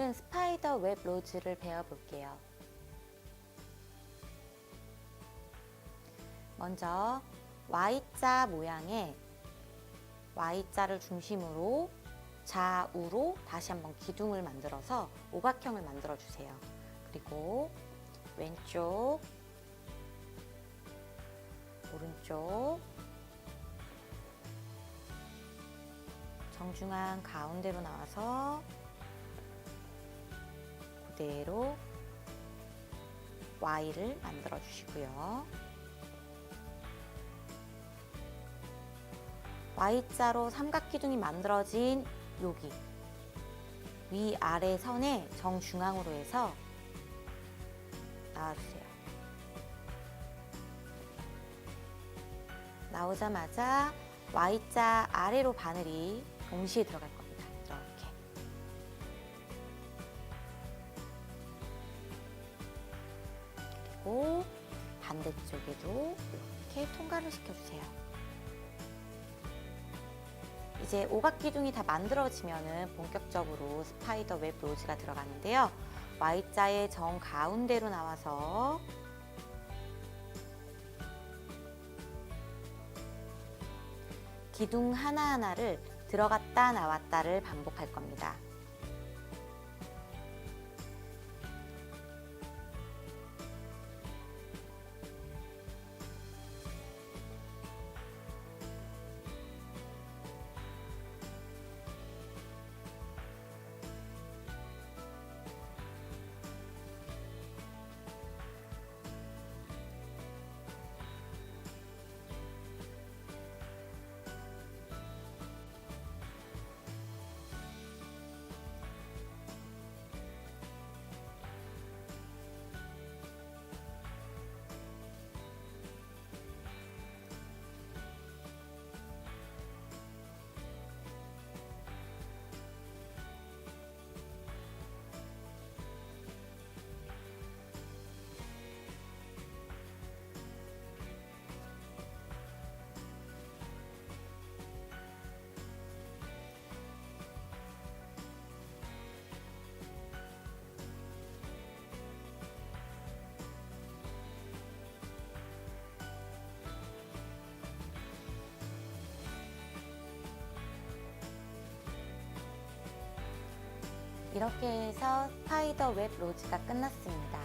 오늘은 스파이더 웹 로즈를 배워볼게요. 먼저 Y자 모양의 Y자를 중심으로 좌우로 다시 한번 기둥을 만들어서 오각형을 만들어 주세요. 그리고 왼쪽, 오른쪽, 정중앙 가운데로 나와서 그대로 Y를 만들어 주시고요. Y자로 삼각기둥이 만들어진 여기 위아래 선의 정중앙으로 해서 나와주세요. 나오자마자 Y자 아래로 바늘이 동시에 들어갈 겁니다. 이렇게. 그리고 반대쪽에도 이렇게 통과를 시켜주세요. 이제 오각기둥이 다 만들어지면은 본격적으로 스파이더 웹 로즈가 들어가는데요. Y자의 정 가운데로 나와서 기둥 하나하나를 들어갔다 나왔다를 반복할 겁니다. 이렇게 해서 스파이더 웹 로즈가 끝났습니다.